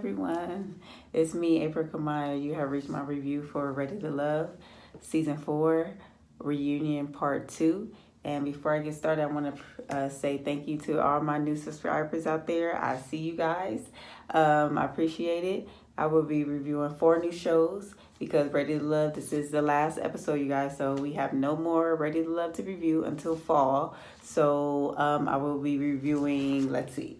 everyone. It's me, April Kamaya. You have reached my review for Ready to Love, Season 4, Reunion Part 2. And before I get started, I want to say thank you to all my new subscribers out there. I see you guys. I appreciate it. I will be reviewing 4 new shows because Ready to Love, this is the last episode, you guys. So we have no more Ready to Love to review until fall. So I will be reviewing, let's see,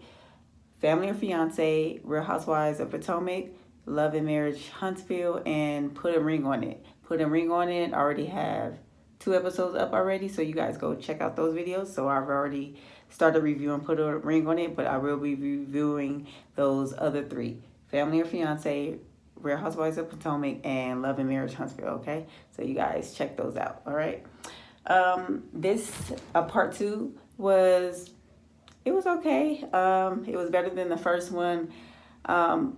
Family or Fiance, Real Housewives of Potomac, Love and Marriage Huntsville, and Put a Ring on It. Put a Ring on It, I already have 2 episodes up already, so you guys go check out those videos. So I've already started reviewing Put a Ring on It, but I will be reviewing those other 3. Family or Fiance, Real Housewives of Potomac, and Love and Marriage Huntsville, okay? So you guys check those out, all right? This part 2 was... It was okay. It was better than the first one. A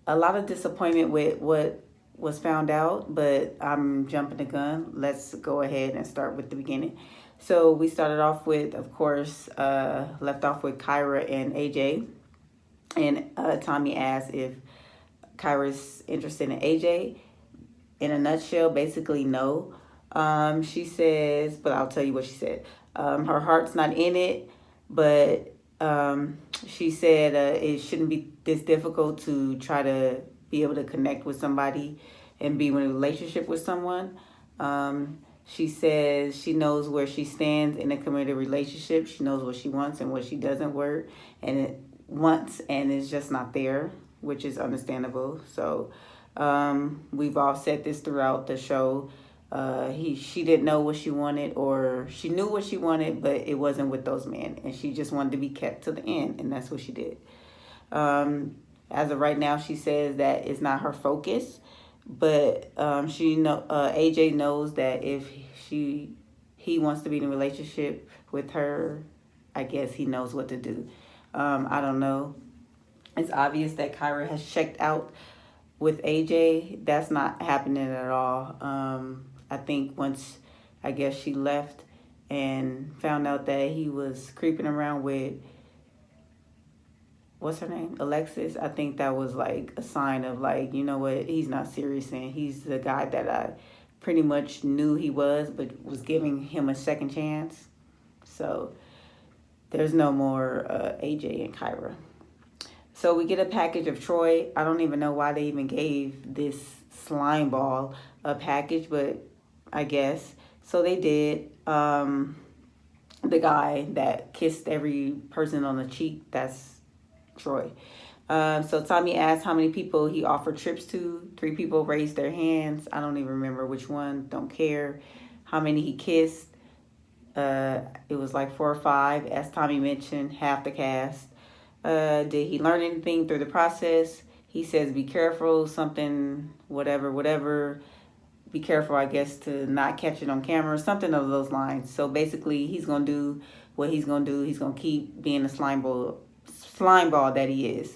lot of disappointment with what was found out, but I'm jumping the gun. Let's go ahead and start with the beginning. So we started off with, of course, left off with Kyra and AJ. And Tommy asked if Kyra's interested in AJ. In a nutshell, basically no. She says, but I'll tell you what she said. Her heart's not in it, but she said it shouldn't be this difficult to try to be able to connect with somebody and be in a relationship with someone. She says she knows where she stands in a committed relationship. She knows what she wants and what she doesn't want, and it's just not there, which is understandable. So we've all said this throughout the show. She didn't know what she wanted, or she knew what she wanted, but it wasn't with those men, and she just wanted to be kept to the end, and that's what she did. As of right now, she says that it's not her focus, but AJ knows that if he wants to be in a relationship with her, I guess he knows what to do. I don't know. It's obvious that Kyra has checked out with AJ. That's not happening at all. I think once, I guess, she left and found out that he was creeping around with, what's her name? Alexis. I think that was like a sign of like, you know what, he's not serious, and he's the guy that I pretty much knew he was, but was giving him a second chance. So there's no more AJ and Kyra. So we get a package of Troy. I don't even know why they even gave this slime ball a package, but I guess. So they did. The guy that kissed every person on the cheek, that's Troy. So Tommy asked how many people he offered trips to. 3 people raised their hands. I don't even remember which one. Don't care. How many he kissed. It was like 4 or 5. As Tommy mentioned, half the cast. Did he learn anything through the process? He says, be careful, something, whatever. Be careful, I guess, to not catch it on camera, something of those lines. So basically, he's going to do what he's going to do. He's going to keep being the slime ball that he is.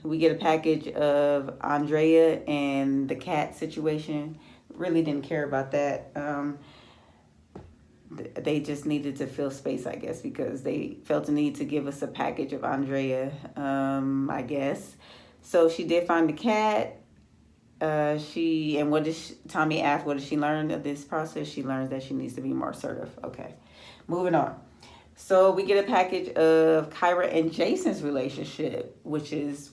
We get a package of Andrea and the cat situation. Really didn't care about that. They just needed to fill space, I guess, because they felt the need to give us a package of Andrea, I guess. So she did find the cat. Tommy asked, what did she learn of this process? She learns that she needs to be more assertive. Okay, moving on. So we get a package of Kyra and Jason's relationship, which is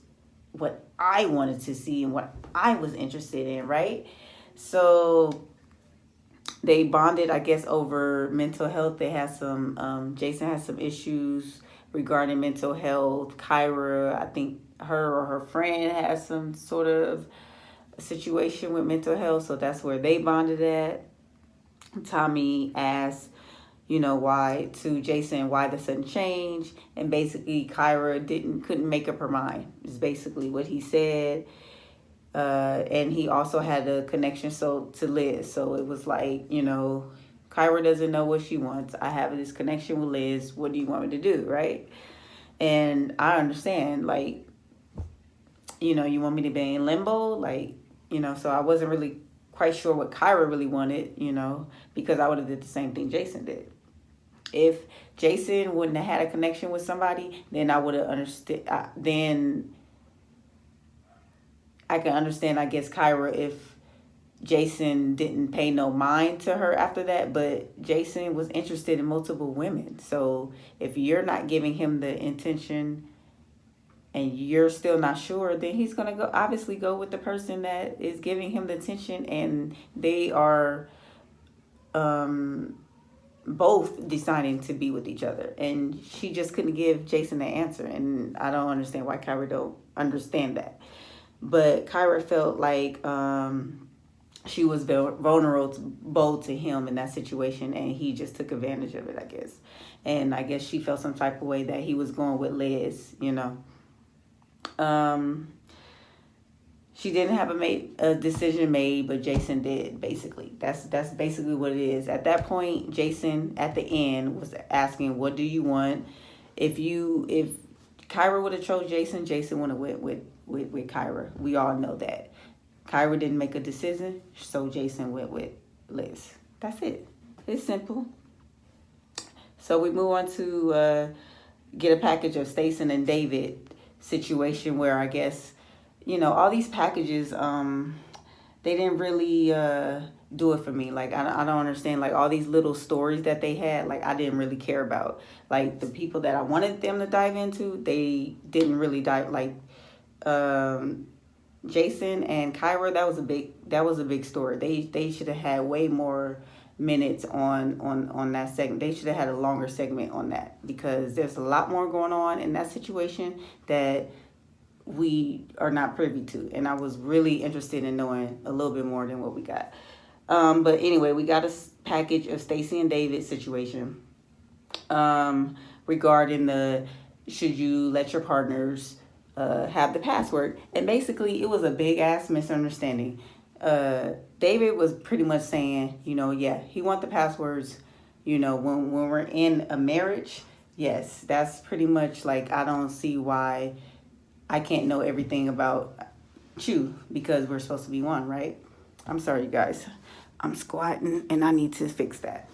what I wanted to see and what I was interested in, right? So they bonded, I guess, over mental health. They had some, Jason had some issues regarding mental health. Kyra, I think her or her friend had some sort of situation with mental health, so that's where they bonded at. Tommy asked, why to Jason, why the sudden change, and basically Kyra couldn't make up her mind, is basically what he said. And he also had a connection to Liz, so it was like, Kyra doesn't know what she wants. I have this connection with Liz. What do you want me to do, right? And I understand, like, you want me to be in limbo, like, so I wasn't really quite sure what Kyra really wanted, because I would have did the same thing Jason did. If Jason wouldn't have had a connection with somebody, then I would have understood. Then I can understand, I guess, Kyra, if Jason didn't pay no mind to her after that, but Jason was interested in multiple women. So if you're not giving him the intention and you're still not sure, then he's gonna obviously go with the person that is giving him the attention, and they are both deciding to be with each other. And she just couldn't give Jason the answer, and I don't understand why Kyra don't understand that. But Kyra felt like she was vulnerable to him in that situation, and he just took advantage of it, I guess. And I guess she felt some type of way that he was going with Liz, you know. She didn't have a decision made, but Jason did, basically. That's basically what it is. At that point, Jason, at the end, was asking, what do you want? If Kyra would have chose Jason, Jason would have went with Kyra. We all know that. Kyra didn't make a decision, so Jason went with Liz. That's it. It's simple. So we move on to get a package of Stacey and David situation, where I guess, you know, all these packages, they didn't really do it for me. Like, I don't understand, like, all these little stories that they had, like, I didn't really care about. Like, the people that I wanted them to dive into, they didn't really dive. Like, Jason and Kyra, that was a big story. They should have had way more minutes on that segment. They should have had a longer segment on that, because there's a lot more going on in that situation that we are not privy to, and I was really interested in knowing a little bit more than what we got. But anyway, we got a package of Stacey and David situation regarding the should you let your partners have the password. And basically, it was a big ass misunderstanding. David was pretty much saying, you know, yeah, he want the passwords, you know, when we're in a marriage. Yes, that's pretty much like, I don't see why I can't know everything about you, because we're supposed to be one, right? I'm sorry, you guys. I'm squatting and I need to fix that.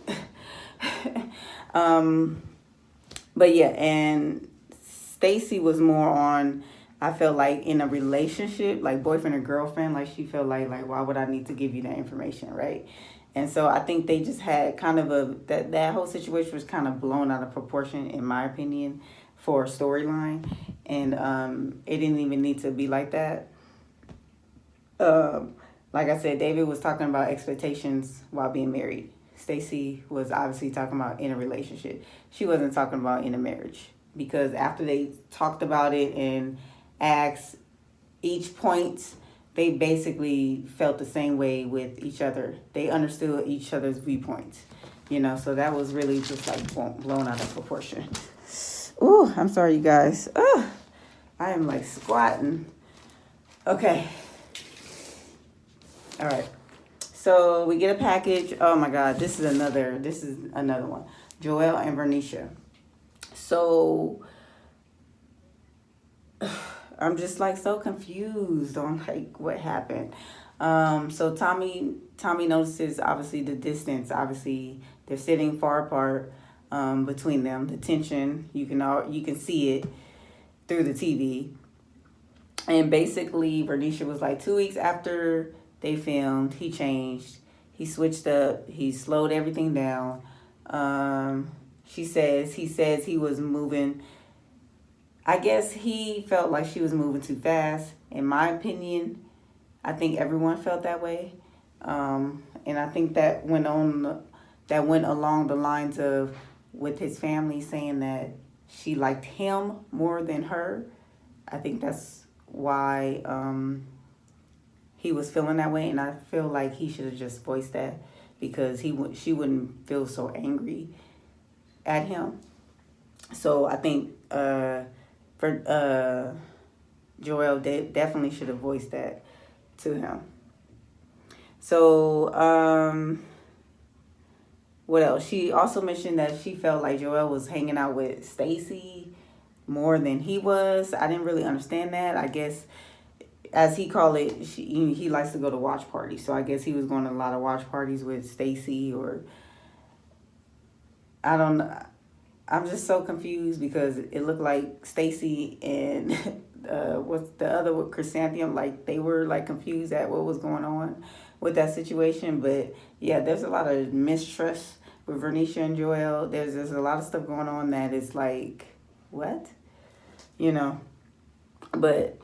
But yeah, and Stacey was more on, I felt like, in a relationship, like boyfriend or girlfriend, like she felt like why would I need to give you that information, right? And so I think they just had kind of that whole situation was kind of blown out of proportion, in my opinion, for a storyline. And it didn't even need to be like that. Like I said, David was talking about expectations while being married. Stacey was obviously talking about in a relationship. She wasn't talking about in a marriage, because after they talked about it and asked each point, they basically felt the same way with each other. They understood each other's viewpoints, you know. So that was really just like blown out of proportion. Ooh, I'm sorry, you guys. I am like squatting. Okay. All right. So we get a package. Oh my God, this is another one. Joelle and Vernisha. So I'm just like so confused on like what happened. So Tommy notices obviously the distance. Obviously they're sitting far apart between them. The tension, you can see it through the TV. And basically Vernisha was like 2 weeks after they filmed, he changed. He switched up. He slowed everything down. He says he was moving. I guess he felt like she was moving too fast. In my opinion, I think everyone felt that way. And I think that went along the lines of with his family saying that she liked him more than her. I think that's why he was feeling that way, and I feel like he should have just voiced that, because she wouldn't feel so angry at him. So I think Joelle definitely should have voiced that to him. So what else? She also mentioned that she felt like Joelle was hanging out with Stacey more than he was. I didn't really understand that. I guess, as he called it, he likes to go to watch parties. So I guess he was going to a lot of watch parties with Stacey, or I don't know. I'm just so confused because it looked like Stacy and what's the other with Chrysanthemum, like they were like confused at what was going on with that situation. But yeah, there's a lot of mistrust with Vernisha and Joel. There's a lot of stuff going on that is like, what? You know. But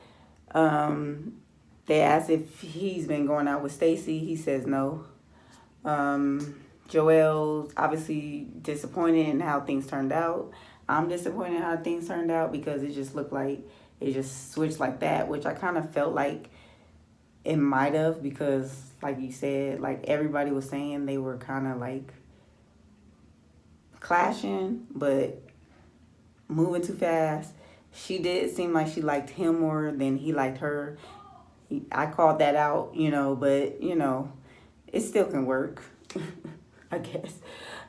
they asked if he's been going out with Stacy. He says no. Joel's obviously disappointed in how things turned out. I'm disappointed in how things turned out because it just looked like it just switched like that, which I kind of felt like it might have, because like you said, like everybody was saying they were kind of like clashing, but moving too fast. She did seem like she liked him more than he liked her. I called that out, but it still can work. I guess.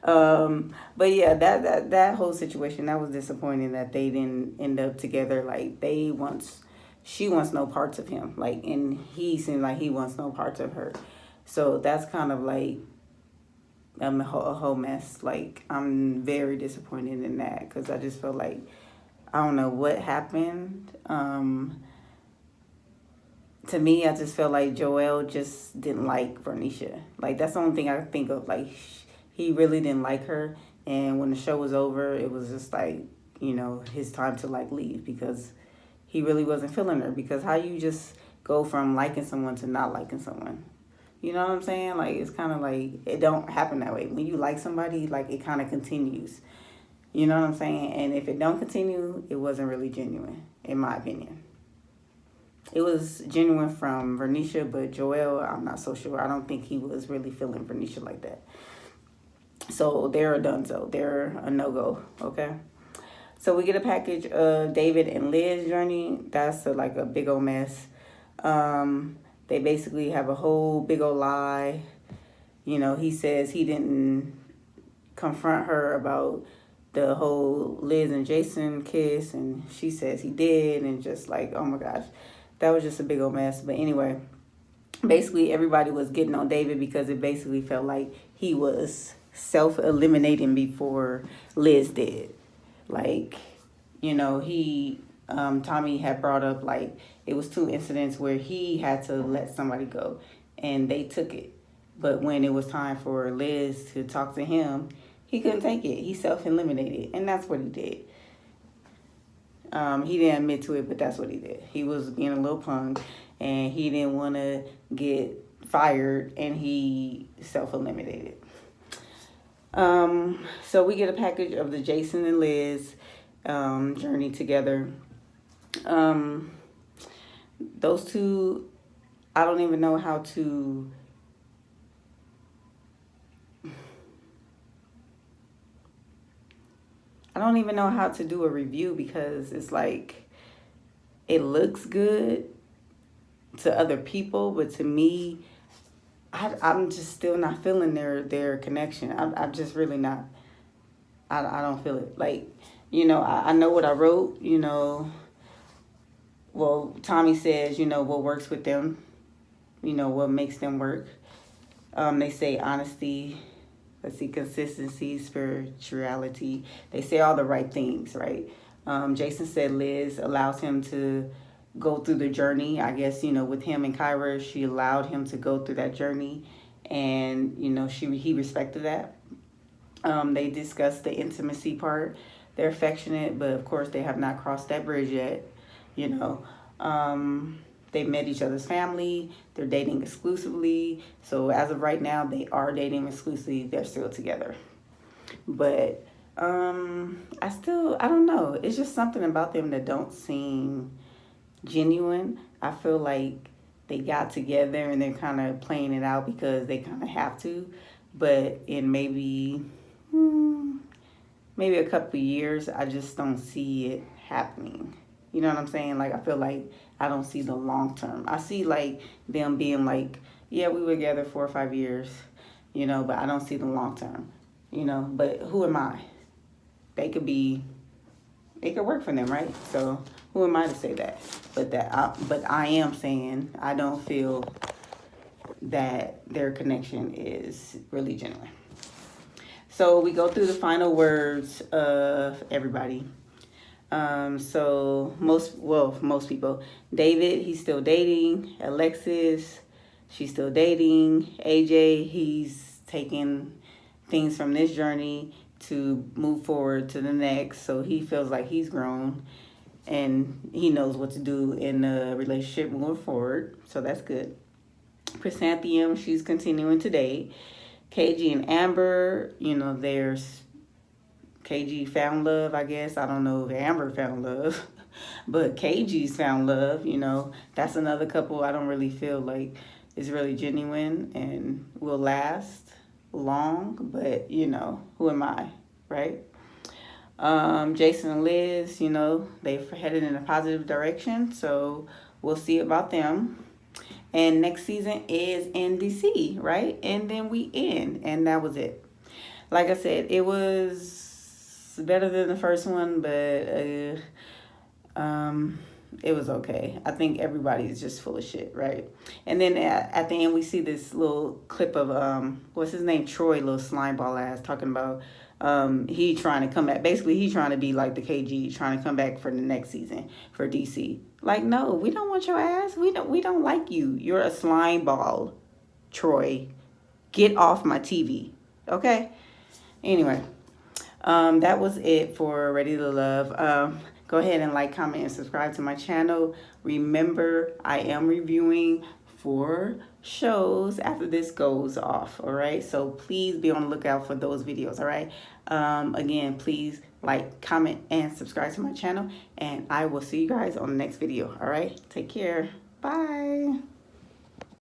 But yeah, that whole situation, that was disappointing that they didn't end up together. Like she wants no parts of him. Like, and he seemed like he wants no parts of her. So that's kind of like a whole mess. Like, I'm very disappointed in that because I just feel like I don't know what happened. To me, I just felt like Joel just didn't like Vernisha. Like, that's the only thing I can think of. Like, he really didn't like her. And when the show was over, it was just like, his time to, like, leave because he really wasn't feeling her. Because how you just go from liking someone to not liking someone? You know what I'm saying? Like, it's kind of like, it don't happen that way. When you like somebody, like, it kind of continues. You know what I'm saying? And if it don't continue, it wasn't really genuine, in my opinion. It was genuine from Vernisha, but Joel, I'm not so sure. I don't think he was really feeling Vernisha like that. So they're a donezo. They're a no-go, okay? So we get a package of David and Liz's journey. That's like a big old mess. They basically have a whole big old lie. He says he didn't confront her about the whole Liz and Jason kiss, and she says he did, and just like, oh my gosh. That was just a big old mess. But anyway, basically everybody was getting on David because it basically felt like he was self-eliminating before Liz did. Like, Tommy had brought up, like, it was 2 incidents where he had to let somebody go and they took it. But when it was time for Liz to talk to him, he couldn't take it. He self-eliminated, and that's what he did. He didn't admit to it, but that's what he did. He was being a little punk, and he didn't want to get fired, and he self-eliminated. So we get a package of the Jason and Liz journey together. Those two, I don't even know how to... I don't even know how to do a review because it's like, it looks good to other people, but to me, I'm just still not feeling their connection. I'm just really not. I don't feel it. Like, I know what I wrote, well, Tommy says, what works with them, what makes them work. They say honesty, consistency, spirituality. They say all the right things, right? Jason said Liz allows him to go through the journey. I guess, with him and Kyra, she allowed him to go through that journey. And, he respected that. They discussed the intimacy part. They're affectionate, but of course they have not crossed that bridge yet. They've met each other's family. They're dating exclusively. So as of right now, they are dating exclusively. They're still together. But I don't know. It's just something about them that don't seem genuine. I feel like they got together and they're kind of playing it out because they kind of have to. But in maybe a couple of years, I just don't see it happening. You know what I'm saying? Like, I feel like I don't see the long term. I see, like, them being like, yeah, we were together 4 or 5 years, but I don't see the long term, But who am I? It could work for them, right? So who am I to say that? But I am saying I don't feel that their connection is really genuine. So we go through the final words of everybody. So most people. David, he's still dating. Alexis, she's still dating. AJ, he's taking things from this journey to move forward to the next. So he feels like he's grown and he knows what to do in the relationship moving forward. So that's good. Chrysanthemum, she's continuing to date. KG and Amber, there's KG found love, I guess. I don't know if Amber found love, but KG's found love. That's another couple I don't really feel like is really genuine and will last long, but who am I, right? Jason and Liz, they've headed in a positive direction, so we'll see about them. And next season is in DC, right? And then we end, and that was it. Like I said, it was better than the first one, but it was okay. I think everybody is just full of shit, right? And then at the end, we see this little clip of what's his name, Troy, little slime ball ass, talking about he trying to come back. Basically, he trying to be like the KG, trying to come back for the next season for DC. Like, no, we don't want your ass. We don't like you. You're a slime ball, Troy. Get off my TV, okay? Anyway, that was it for Ready to Love. Go ahead and like, comment, and subscribe to my channel. Remember, I am reviewing 4 shows after this goes off, all right? So please be on the lookout for those videos, all right? Again, please like, comment, and subscribe to my channel, and I will see you guys on the next video, all right? Take care. Bye.